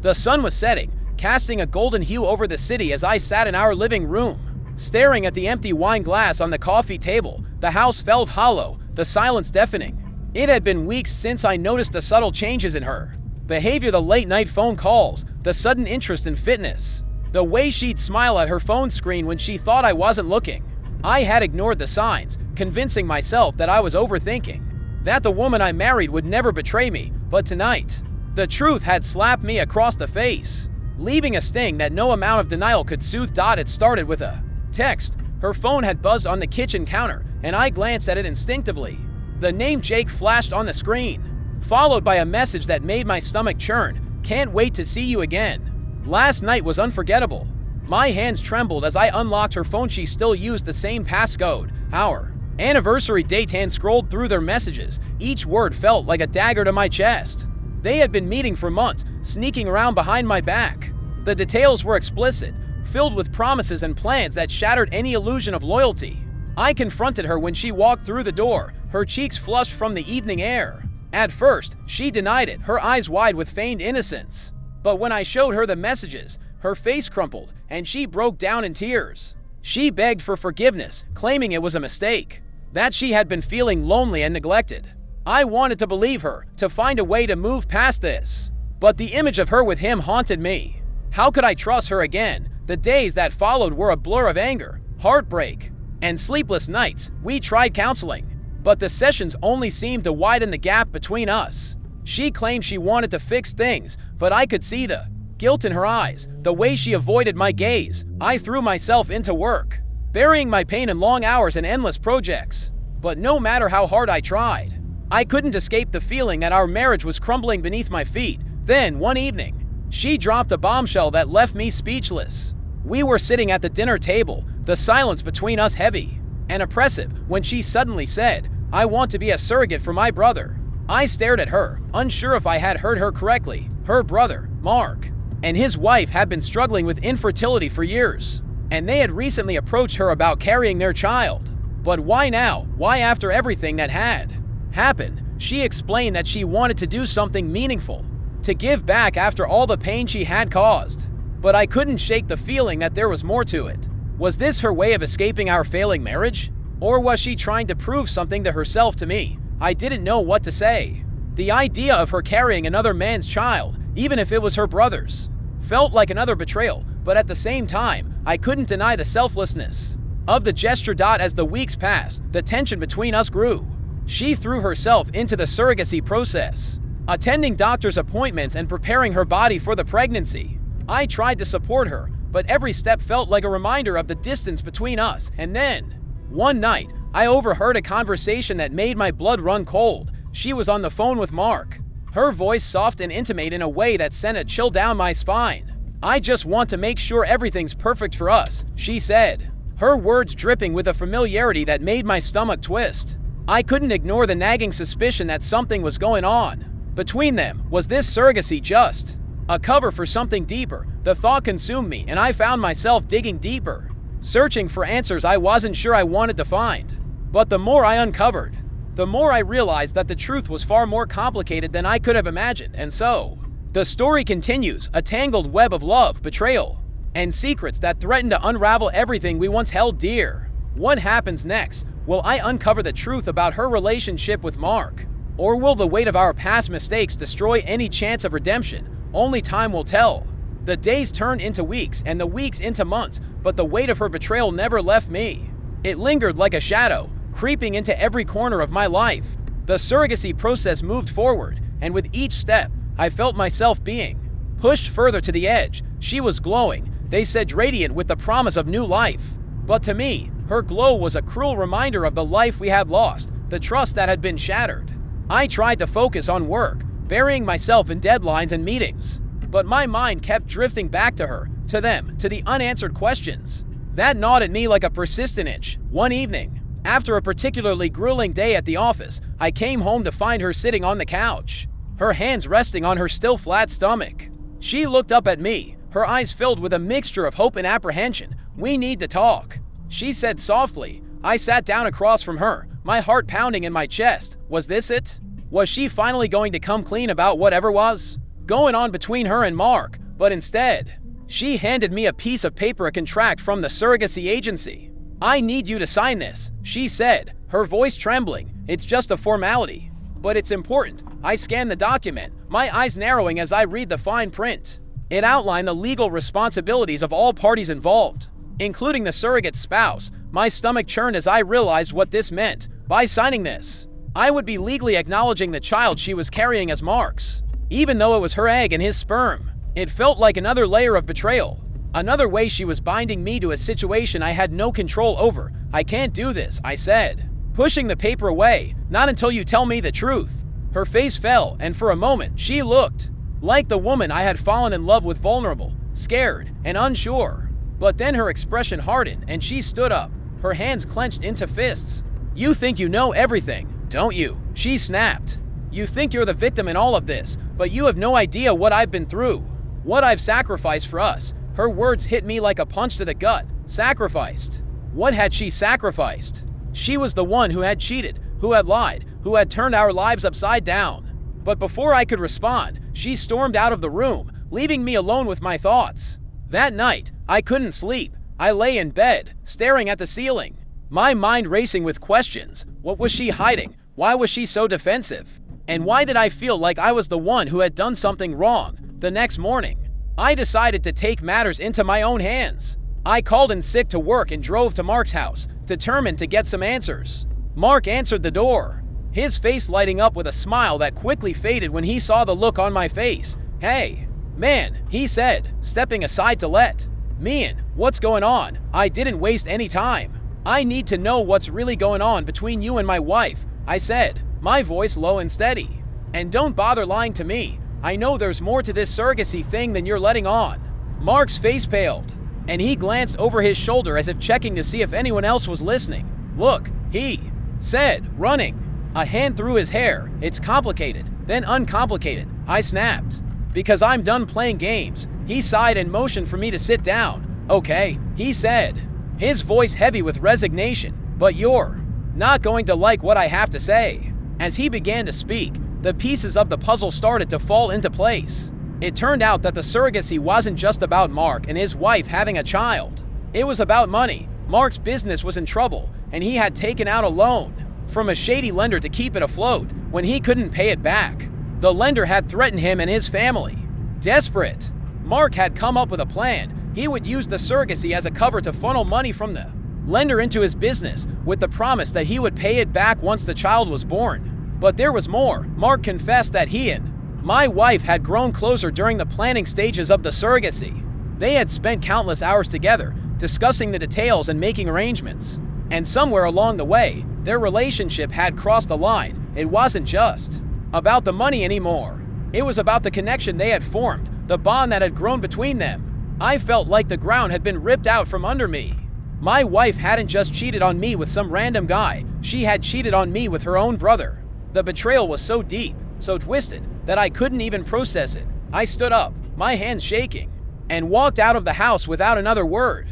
The sun was setting, casting a golden hue over the city as I sat in our living room. Staring at the empty wine glass on the coffee table, the house felt hollow, the silence deafening. It had been weeks since I noticed the subtle changes in her behavior, the late-night phone calls, the sudden interest in fitness, the way she'd smile at her phone screen when she thought I wasn't looking. I had ignored the signs, convincing myself that I was overthinking, that the woman I married would never betray me, but tonight, the truth had slapped me across the face, leaving a sting that no amount of denial could soothe. It started with a text. Her phone had buzzed on the kitchen counter, and I glanced at it instinctively. The name Jake flashed on the screen, followed by a message that made my stomach churn. Can't wait to see you again. Last night was unforgettable. My hands trembled as I unlocked her phone. She still used the same passcode. Our anniversary date. Hand scrolled through their messages. Each word felt like a dagger to my chest. They had been meeting for months, sneaking around behind my back. The details were explicit, filled with promises and plans that shattered any illusion of loyalty. I confronted her when she walked through the door, her cheeks flushed from the evening air. At first, she denied it, her eyes wide with feigned innocence. But when I showed her the messages, her face crumpled, and she broke down in tears. She begged for forgiveness, claiming it was a mistake, that she had been feeling lonely and neglected. I wanted to believe her, to find a way to move past this. But the image of her with him haunted me. How could I trust her again? The days that followed were a blur of anger, heartbreak, and sleepless nights. We tried counseling, but the sessions only seemed to widen the gap between us. She claimed she wanted to fix things, but I could see the guilt in her eyes, the way she avoided my gaze. I threw myself into work, burying my pain in long hours and endless projects. But no matter how hard I tried, I couldn't escape the feeling that our marriage was crumbling beneath my feet. Then, one evening, she dropped a bombshell that left me speechless. We were sitting at the dinner table, the silence between us heavy and oppressive, when she suddenly said, "I want to be a surrogate for my brother." I stared at her, unsure if I had heard her correctly. Her brother, Mark, and his wife had been struggling with infertility for years, and they had recently approached her about carrying their child. But why now? Why after everything that had happened? She explained that she wanted to do something meaningful, to give back after all the pain she had caused. But I couldn't shake the feeling that there was more to it. Was this her way of escaping our failing marriage? Or was she trying to prove something to herself, to me? I didn't know what to say. The idea of her carrying another man's child, even if it was her brother's, felt like another betrayal, but at the same time, I couldn't deny the selflessness of the gesture. As the weeks passed, the tension between us grew. She threw herself into the surrogacy process, attending doctor's appointments and preparing her body for the pregnancy. I tried to support her, but every step felt like a reminder of the distance between us. And then, one night, I overheard a conversation that made my blood run cold. She was on the phone with Mark, her voice soft and intimate in a way that sent a chill down my spine. "I just want to make sure everything's perfect for us," she said, her words dripping with a familiarity that made my stomach twist. I couldn't ignore the nagging suspicion that something was going on between them. Was this surrogacy just a cover for something deeper? The thought consumed me, and I found myself digging deeper, searching for answers I wasn't sure I wanted to find. But the more I uncovered, the more I realized that the truth was far more complicated than I could have imagined. And so, the story continues, a tangled web of love, betrayal, and secrets that threaten to unravel everything we once held dear. What happens next? Will I uncover the truth about her relationship with Mark? Or will the weight of our past mistakes destroy any chance of redemption? Only time will tell. The days turned into weeks, and the weeks into months, but the weight of her betrayal never left me. It lingered like a shadow, creeping into every corner of my life. The surrogacy process moved forward, and with each step, I felt myself being pushed further to the edge. She was glowing, they said, radiant with the promise of new life. But to me, her glow was a cruel reminder of the life we had lost, the trust that had been shattered. I tried to focus on work, burying myself in deadlines and meetings. But my mind kept drifting back to her, to them, to the unanswered questions that gnawed at me like a persistent itch. One evening, after a particularly grueling day at the office, I came home to find her sitting on the couch, her hands resting on her still flat stomach. She looked up at me, her eyes filled with a mixture of hope and apprehension. "We need to talk," she said softly. I sat down across from her, my heart pounding in my chest. Was this it? Was she finally going to come clean about whatever was going on between her and Mark, but instead, she handed me a piece of paper, a contract from the surrogacy agency. "I need you to sign this," she said, her voice trembling. "It's just a formality, but it's important." I scanned the document, my eyes narrowing as I read the fine print. It outlined the legal responsibilities of all parties involved, including the surrogate spouse. My stomach churned as I realized what this meant. By signing this, I would be legally acknowledging the child she was carrying as Mark's, even though it was her egg and his sperm. It felt like another layer of betrayal, another way she was binding me to a situation I had no control over. "I can't do this," I said, pushing the paper away. "Not until you tell me the truth." Her face fell, and for a moment, she looked like the woman I had fallen in love with, vulnerable, scared, and unsure. But then her expression hardened, and she stood up, her hands clenched into fists. "You think you know everything, don't you?" she snapped. "You think you're the victim in all of this, but you have no idea what I've been through, what I've sacrificed for us." Her words hit me like a punch to the gut. Sacrificed? What had she sacrificed? She was the one who had cheated, who had lied, who had turned our lives upside down. But before I could respond, she stormed out of the room, leaving me alone with my thoughts. That night, I couldn't sleep. I lay in bed, staring at the ceiling, my mind racing with questions. What was she hiding? Why was she so defensive? And why did I feel like I was the one who had done something wrong? The next morning, I decided to take matters into my own hands. I called in sick to work and drove to Mark's house, determined to get some answers. Mark answered the door, his face lighting up with a smile that quickly faded when he saw the look on my face. "Hey, man," he said, stepping aside to let me in. "What's going on?" I didn't waste any time. "I need to know what's really going on between you and my wife," I said, my voice low and steady. "And don't bother lying to me. I know there's more to this surrogacy thing than you're letting on." Mark's face paled, and he glanced over his shoulder as if checking to see if anyone else was listening. "Look," he said, running a hand through his hair. "It's complicated, then uncomplicated," I snapped. "Because I'm done playing games." He sighed and motioned for me to sit down. "Okay," he said, his voice heavy with resignation, "but you're not going to like what I have to say." As he began to speak, the pieces of the puzzle started to fall into place. It turned out that the surrogacy wasn't just about Mark and his wife having a child. It was about money. Mark's business was in trouble, and he had taken out a loan from a shady lender to keep it afloat when he couldn't pay it back. The lender had threatened him and his family. Desperate, Mark had come up with a plan. He would use the surrogacy as a cover to funnel money from the lender into his business, with the promise that he would pay it back once the child was born. But there was more. Mark confessed that he and my wife had grown closer during the planning stages of the surrogacy. They had spent countless hours together, discussing the details and making arrangements. And somewhere along the way, their relationship had crossed a line. It wasn't just about the money anymore. It was about the connection they had formed, the bond that had grown between them. I felt like the ground had been ripped out from under me. My wife hadn't just cheated on me with some random guy. She had cheated on me with her own brother. The betrayal was so deep, so twisted, that I couldn't even process it. I stood up, my hands shaking, and walked out of the house without another word.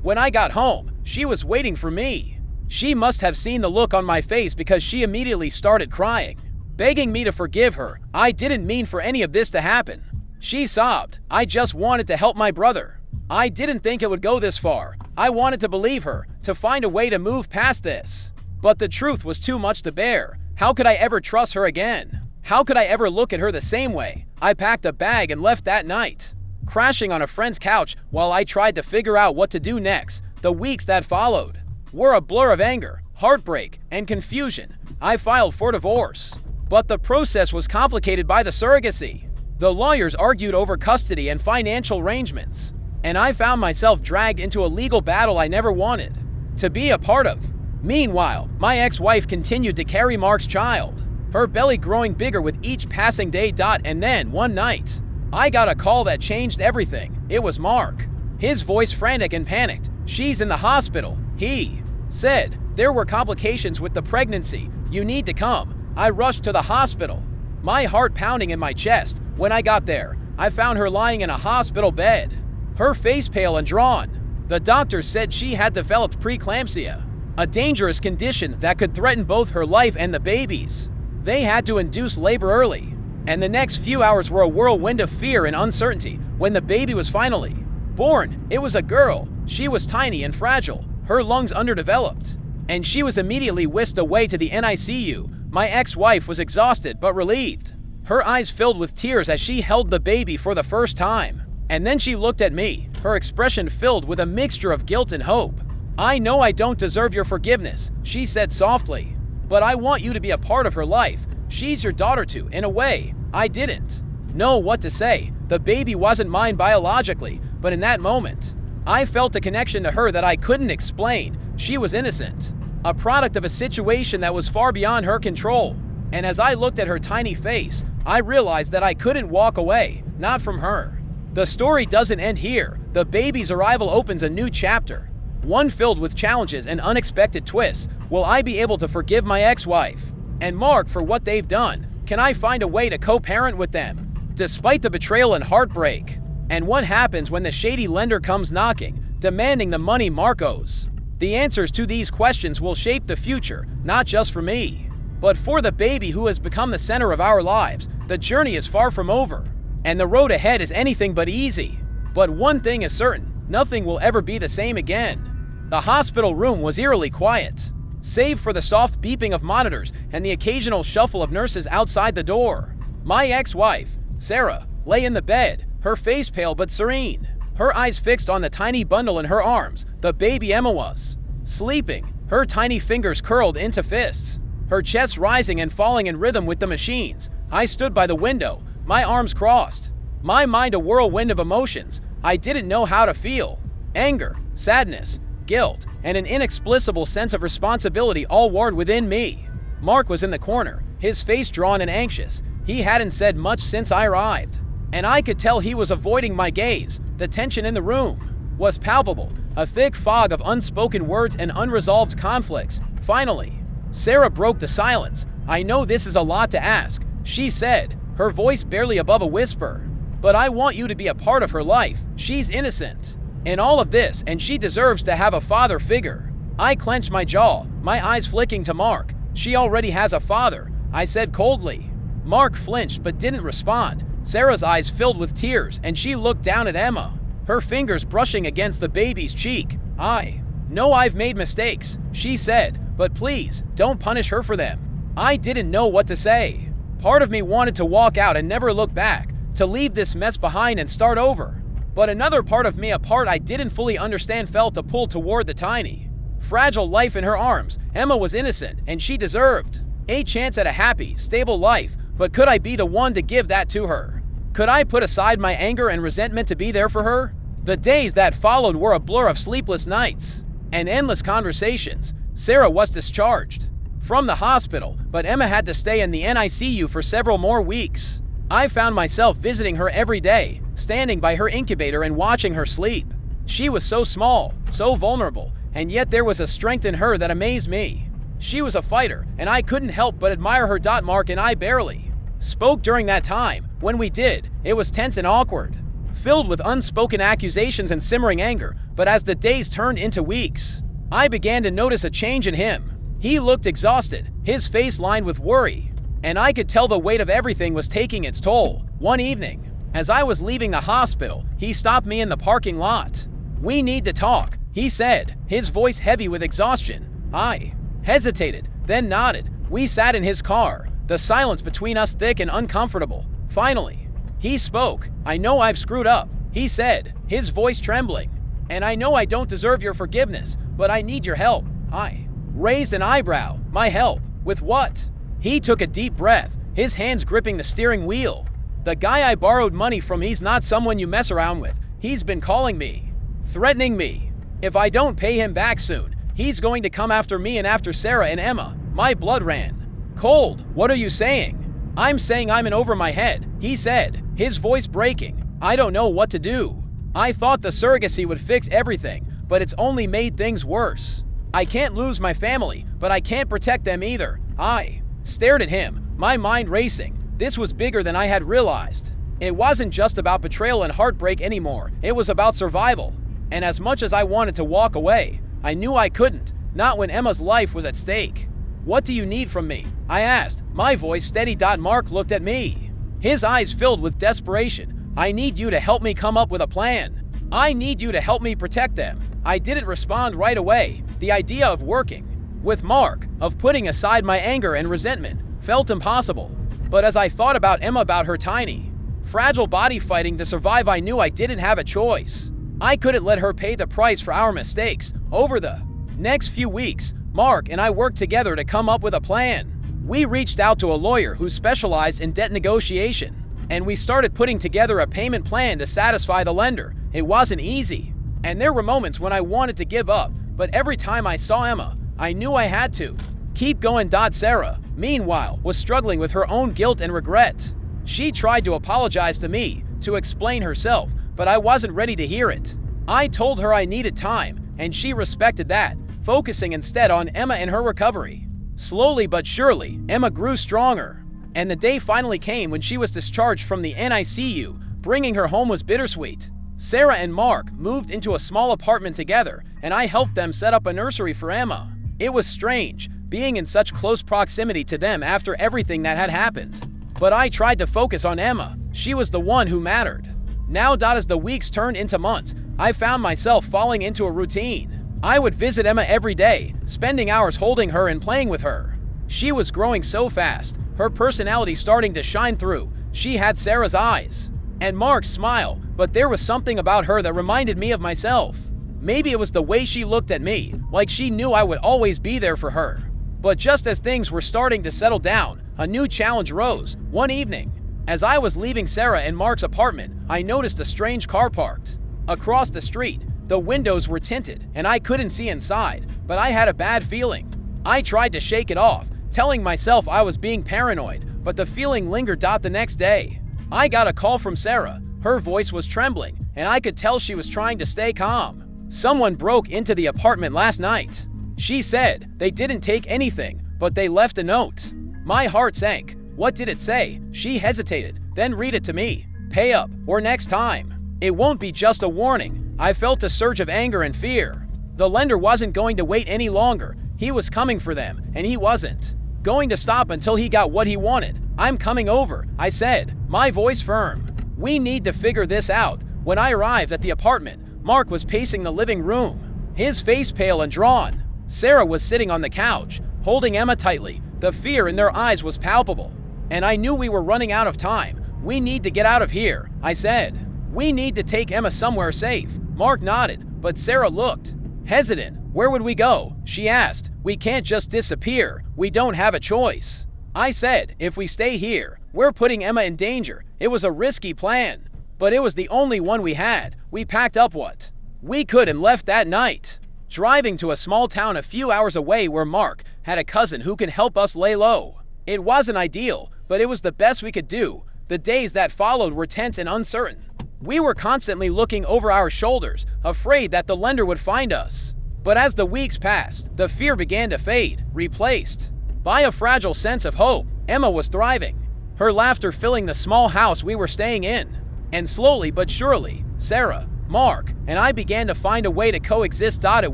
When I got home, she was waiting for me. She must have seen the look on my face because she immediately started crying, begging me to forgive her. "I didn't mean for any of this to happen," she sobbed. "I just wanted to help my brother. I didn't think it would go this far. I wanted to believe her, to find a way to move past this. But the truth was too much to bear. How could I ever trust her again? How could I ever look at her the same way?" I packed a bag and left that night, crashing on a friend's couch while I tried to figure out what to do next. The weeks that followed were a blur of anger, heartbreak, and confusion. I filed for divorce, but the process was complicated by the surrogacy. The lawyers argued over custody and financial arrangements, and I found myself dragged into a legal battle I never wanted to be a part of. Meanwhile, my ex-wife continued to carry Mark's child, her belly growing bigger with each passing day. And then, one night, I got a call that changed everything. It was Mark, his voice frantic and panicked. "She's in the hospital," he said. "There were complications with the pregnancy. You need to come." I rushed to the hospital, my heart pounding in my chest. When I got there, I found her lying in a hospital bed, her face pale and drawn. The doctor said she had developed preeclampsia, a dangerous condition that could threaten both her life and the baby's. They had to induce labor early. And the next few hours were a whirlwind of fear and uncertainty. When the baby was finally born, it was a girl. She was tiny and fragile, her lungs underdeveloped, and she was immediately whisked away to the NICU. My ex-wife was exhausted but relieved. Her eyes filled with tears as she held the baby for the first time. And then she looked at me, her expression filled with a mixture of guilt and hope. "I know I don't deserve your forgiveness," she said softly, "but I want you to be a part of her life. She's your daughter too, in a way." I didn't know what to say. The baby wasn't mine biologically, but in that moment, I felt a connection to her that I couldn't explain. She was innocent, a product of a situation that was far beyond her control. And as I looked at her tiny face, I realized that I couldn't walk away, not from her. The story doesn't end here. The baby's arrival opens a new chapter, one filled with challenges and unexpected twists. Will I be able to forgive my ex-wife and Mark for what they've done? Can I find a way to co-parent with them, despite the betrayal and heartbreak? And what happens when the shady lender comes knocking, demanding the money Mark owes? The answers to these questions will shape the future, not just for me, but for the baby who has become the center of our lives. The journey is far from over, and the road ahead is anything but easy. But one thing is certain, nothing will ever be the same again. The hospital room was eerily quiet, save for the soft beeping of monitors and the occasional shuffle of nurses outside the door. My ex-wife, Sarah, lay in the bed, her face pale but serene, her eyes fixed on the tiny bundle in her arms. The baby Emma was sleeping, her tiny fingers curled into fists, her chest rising and falling in rhythm with the machines. I stood by the window, my arms crossed, my mind a whirlwind of emotions. I didn't know how to feel. Anger, sadness, guilt, and an inexplicable sense of responsibility all warred within me. Mark was in the corner, his face drawn and anxious. He hadn't said much since I arrived, and I could tell he was avoiding my gaze. The tension in the room was palpable, a thick fog of unspoken words and unresolved conflicts. Finally, Sarah broke the silence. "I know this is a lot to ask," she said, her voice barely above a whisper, "but I want you to be a part of her life. She's innocent in all of this, and she deserves to have a father figure." I clenched my jaw, my eyes flicking to Mark. "She already has a father," I said coldly. Mark flinched but didn't respond. Sarah's eyes filled with tears, and she looked down at Emma, her fingers brushing against the baby's cheek. "I know I've made mistakes," she said, "but please, don't punish her for them." I didn't know what to say. Part of me wanted to walk out and never look back, to leave this mess behind and start over. But another part of me, a part I didn't fully understand, felt a pull toward the tiny, fragile life in her arms. Emma was innocent, and she deserved a chance at a happy, stable life. But could I be the one to give that to her? Could I put aside my anger and resentment to be there for her? The days that followed were a blur of sleepless nights and endless conversations. Sarah was discharged from the hospital, but Emma had to stay in the NICU for several more weeks. I found myself visiting her every day, standing by her incubator and watching her sleep. She was so small, so vulnerable, and yet there was a strength in her that amazed me. She was a fighter, and I couldn't help but admire her. Mark and I barely spoke during that time. When we did, it was tense and awkward, filled with unspoken accusations and simmering anger. But as the days turned into weeks, I began to notice a change in him. He looked exhausted, his face lined with worry, and I could tell the weight of everything was taking its toll. One evening, as I was leaving the hospital, he stopped me in the parking lot. "We need to talk," he said, his voice heavy with exhaustion. I hesitated, then nodded. We sat in his car, the silence between us thick and uncomfortable. Finally, he spoke. "I know I've screwed up," he said, his voice trembling, "and I know I don't deserve your forgiveness, but I need your help." I raised an eyebrow. "My help? With what?" He took a deep breath, his hands gripping the steering wheel. "The guy I borrowed money from, he's not someone you mess around with. He's been calling me, threatening me. If I don't pay him back soon, he's going to come after me and after Sarah and Emma." My blood ran cold. "What are you saying?" "I'm saying I'm in over my head," he said, his voice breaking. "I don't know what to do. I thought the surrogacy would fix everything, but it's only made things worse. I can't lose my family, but I can't protect them either." I stared at him, my mind racing. This was bigger than I had realized. It wasn't just about betrayal and heartbreak anymore. It was about survival. And as much as I wanted to walk away, I knew I couldn't, not when Emma's life was at stake. "What do you need from me?" I asked, my voice steady. Mark looked at me, his eyes filled with desperation. "I need you to help me come up with a plan. I need you to help me protect them." I didn't respond right away. The idea of working with Mark, of putting aside my anger and resentment, felt impossible. But as I thought about Emma, about her tiny, fragile body fighting to survive, I knew I didn't have a choice. I couldn't let her pay the price for our mistakes. Over the next few weeks, Mark and I worked together to come up with a plan. We reached out to a lawyer who specialized in debt negotiation, and we started putting together a payment plan to satisfy the lender. It wasn't easy, and there were moments when I wanted to give up, but every time I saw Emma, I knew I had to keep going. Sarah, meanwhile, was struggling with her own guilt and regret. She tried to apologize to me, to explain herself, but I wasn't ready to hear it. I told her I needed time, and she respected that, focusing instead on Emma and her recovery. Slowly but surely, Emma grew stronger, and the day finally came when she was discharged from the NICU. Bringing her home was bittersweet. Sarah and Mark moved into a small apartment together, and I helped them set up a nursery for Emma. It was strange, being in such close proximity to them after everything that had happened. But I tried to focus on Emma. She was the one who mattered. Now, as the weeks turned into months, I found myself falling into a routine. I would visit Emma every day, spending hours holding her and playing with her. She was growing so fast, her personality starting to shine through. She had Sarah's eyes and Mark's smile, but there was something about her that reminded me of myself. Maybe it was the way she looked at me, like she knew I would always be there for her. But just as things were starting to settle down, a new challenge rose. One evening, as I was leaving Sarah and Mark's apartment, I noticed a strange car parked across the street. The windows were tinted, and I couldn't see inside, but I had a bad feeling. I tried to shake it off, telling myself I was being paranoid, but the feeling lingered. The next day, I got a call from Sarah. Her voice was trembling, and I could tell she was trying to stay calm. "Someone broke into the apartment last night," she said. "They didn't take anything, but they left a note." My heart sank. "What did it say?" She hesitated, then read it to me. "Pay up, or next time. It won't be just a warning." I felt a surge of anger and fear. The lender wasn't going to wait any longer. He was coming for them, and he wasn't going to stop until he got what he wanted. "I'm coming over," I said, my voice firm. "We need to figure this out." When I arrived at the apartment, Mark was pacing the living room, his face pale and drawn. Sarah was sitting on the couch, holding Emma tightly. The fear in their eyes was palpable, and I knew we were running out of time. "We need to get out of here," I said. "We need to take Emma somewhere safe." Mark nodded, but Sarah looked hesitant. "Where would we go?" she asked. "We can't just disappear. We don't have a choice." I said, "If we stay here, we're putting Emma in danger." It was a risky plan, but it was the only one we had. We packed up what we could and left that night, driving to a small town a few hours away where Mark had a cousin who can help us lay low. It wasn't ideal, but it was the best we could do. The days that followed were tense and uncertain. We were constantly looking over our shoulders, afraid that the lender would find us. But as the weeks passed, the fear began to fade, replaced by a fragile sense of hope. Emma was thriving, her laughter filling the small house we were staying in. And slowly but surely, Sarah, Mark, and I began to find a way to coexist. It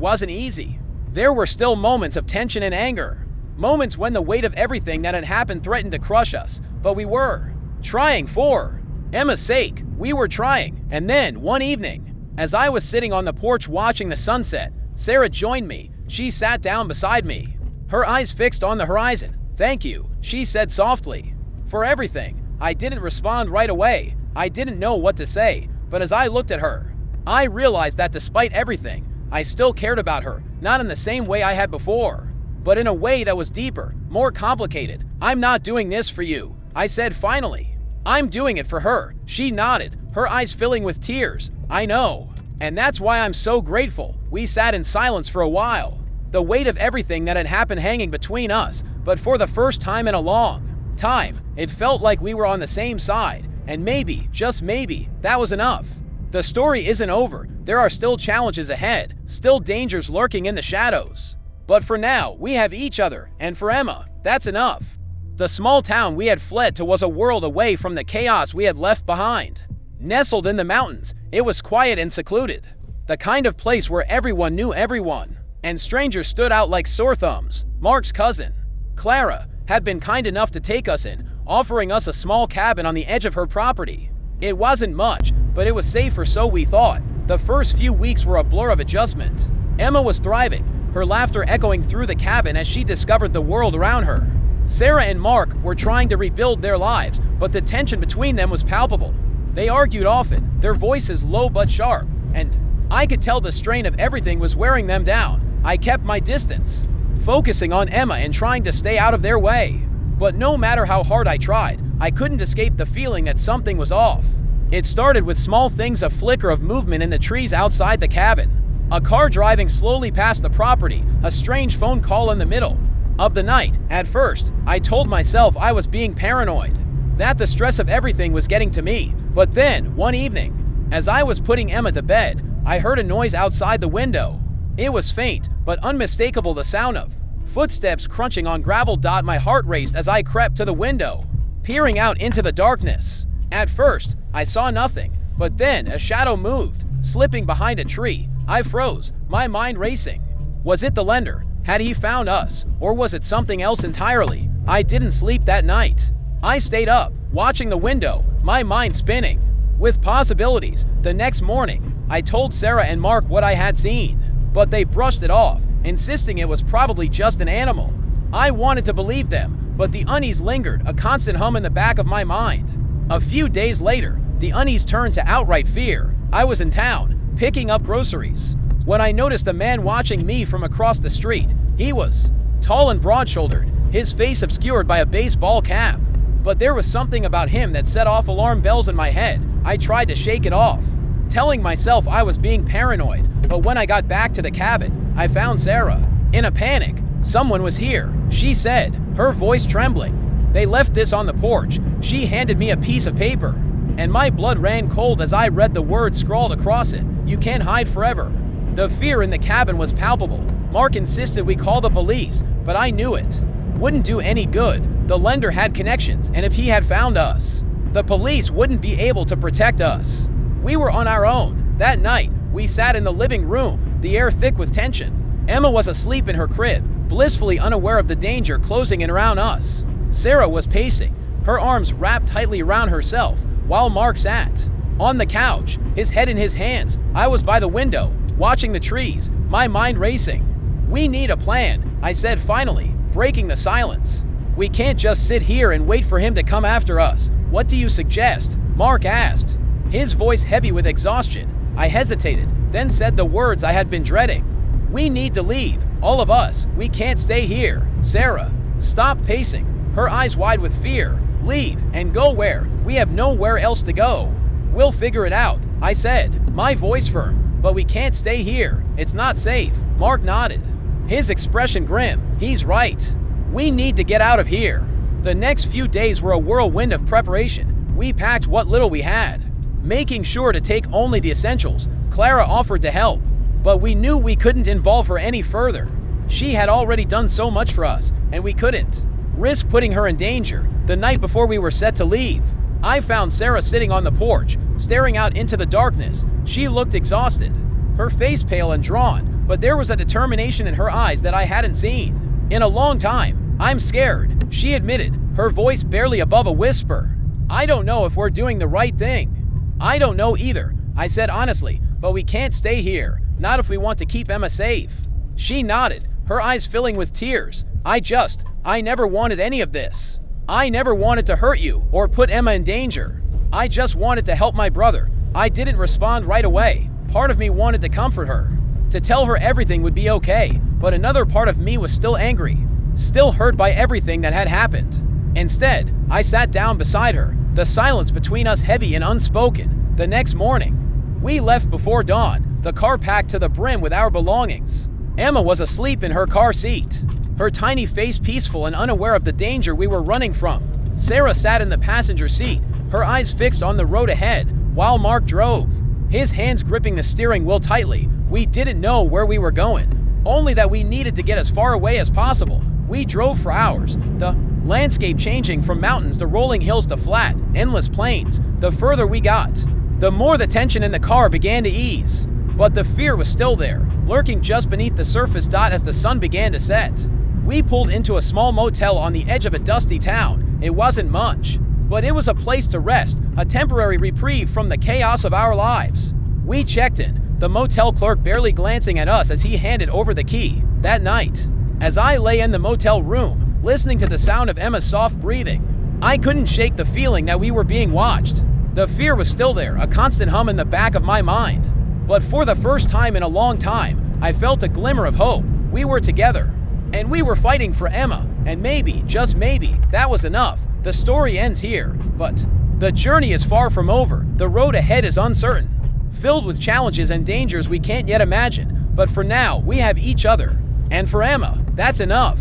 wasn't easy. There were still moments of tension and anger, moments when the weight of everything that had happened threatened to crush us, but we were trying for Emma's sake. We were trying. And then, one evening, as I was sitting on the porch watching the sunset, Sarah joined me. She sat down beside me, her eyes fixed on the horizon. "Thank you," she said softly, "for everything." I didn't respond right away. I didn't know what to say, but as I looked at her, I realized that despite everything, I still cared about her, not in the same way I had before, but in a way that was deeper, more complicated. "I'm not doing this for you," I said finally. "I'm doing it for her." She nodded, her eyes filling with tears. "I know. And that's why I'm so grateful." We sat in silence for a while, the weight of everything that had happened hanging between us, but for the first time in a long time, it felt like we were on the same side, and maybe, just maybe, that was enough. The story isn't over. There are still challenges ahead, still dangers lurking in the shadows. But for now, we have each other, and for Emma, that's enough. The small town we had fled to was a world away from the chaos we had left behind. Nestled in the mountains, it was quiet and secluded, the kind of place where everyone knew everyone, and strangers stood out like sore thumbs. Mark's cousin, Clara, had been kind enough to take us in. offering us a small cabin on the edge of her property. It wasn't much, but it was safe, or so we thought. The first few weeks were a blur of adjustment. Emma was thriving, her laughter echoing through the cabin as she discovered the world around her. Sarah and Mark were trying to rebuild their lives, but the tension between them was palpable. They argued often, their voices low but sharp, and I could tell the strain of everything was wearing them down. I kept my distance, focusing on Emma and trying to stay out of their way. But no matter how hard I tried, I couldn't escape the feeling that something was off. It started with small things: a flicker of movement in the trees outside the cabin, a car driving slowly past the property, a strange phone call in the middle of the night. At first, I told myself I was being paranoid, that the stress of everything was getting to me. But then, one evening, as I was putting Emma to bed, I heard a noise outside the window. It was faint, but unmistakable, the sound of footsteps crunching on gravel. My heart raced as I crept to the window, peering out into the darkness. At first, I saw nothing, but then a shadow moved, slipping behind a tree. I froze, my mind racing. Was it the lender? Had he found us? Or was it something else entirely? I didn't sleep that night. I stayed up, watching the window, my mind spinning with possibilities. The next morning, I told Sarah and Mark what I had seen, but they brushed it off, insisting it was probably just an animal. I wanted to believe them, but the unease lingered, a constant hum in the back of my mind. A few days later, the unease turned to outright fear. I was in town, picking up groceries, when I noticed a man watching me from across the street. He was tall and broad-shouldered, his face obscured by a baseball cap. But there was something about him that set off alarm bells in my head. I tried to shake it off, telling myself I was being paranoid. But when I got back to the cabin, I found Sarah. In a panic, someone was here, she said, her voice trembling. They left this on the porch. She handed me a piece of paper, and my blood ran cold as I read the words scrawled across it. You can't hide forever. The fear in the cabin was palpable. Mark insisted we call the police, but I knew it wouldn't do any good. The lender had connections, and if he had found us, the police wouldn't be able to protect us. We were on our own. That night, we sat in the living room, the air thick with tension. Emma was asleep in her crib, blissfully unaware of the danger closing in around us. Sarah was pacing, her arms wrapped tightly around herself, while Mark sat on the couch, his head in his hands. I was by the window, watching the trees, my mind racing. We need a plan, I said finally, breaking the silence. We can't just sit here and wait for him to come after us. What do you suggest? Mark asked, his voice heavy with exhaustion. I hesitated, then said the words I had been dreading. We need to leave, all of us. We can't stay here. Sarah stopped pacing, her eyes wide with fear. Leave, and go where? We have nowhere else to go. We'll figure it out, I said, my voice firm. But we can't stay here. It's not safe. Mark nodded, his expression grim. He's right. We need to get out of here. The next few days were a whirlwind of preparation. We packed what little we had, making sure to take only the essentials. Clara offered to help, but we knew we couldn't involve her any further. She had already done so much for us, and we couldn't risk putting her in danger. The night before we were set to leave, I found Sarah sitting on the porch, staring out into the darkness. She looked exhausted, her face pale and drawn, but there was a determination in her eyes that I hadn't seen in a long time. I'm scared, she admitted, her voice barely above a whisper. I don't know if we're doing the right thing. I don't know either, I said honestly, but we can't stay here, not if we want to keep Emma safe. She nodded, her eyes filling with tears. I never wanted any of this. I never wanted to hurt you or put Emma in danger. I just wanted to help my brother. I didn't respond right away. Part of me wanted to comfort her, to tell her everything would be okay, but another part of me was still angry, still hurt by everything that had happened. Instead, I sat down beside her, the silence between us heavy and unspoken. The next morning, we left before dawn, the car packed to the brim with our belongings. Emma was asleep in her car seat, her tiny face peaceful and unaware of the danger we were running from. Sarah sat in the passenger seat, her eyes fixed on the road ahead, while Mark drove, his hands gripping the steering wheel tightly. We didn't know where we were going, only that we needed to get as far away as possible. We drove for hours, the landscape changing from mountains to rolling hills to flat, endless plains. The further we got, the more the tension in the car began to ease. But the fear was still there, lurking just beneath the surface. As the sun began to set, we pulled into a small motel on the edge of a dusty town. It wasn't much, but it was a place to rest, a temporary reprieve from the chaos of our lives. We checked in, the motel clerk barely glancing at us as he handed over the key. That night, as I lay in the motel room, listening to the sound of Emma's soft breathing, I couldn't shake the feeling that we were being watched. The fear was still there, a constant hum in the back of my mind. But for the first time in a long time, I felt a glimmer of hope. We were together, and we were fighting for Emma, and maybe, just maybe, that was enough. The story ends here, but the journey is far from over. The road ahead is uncertain, filled with challenges and dangers we can't yet imagine. But for now, we have each other. And for Emma, that's enough.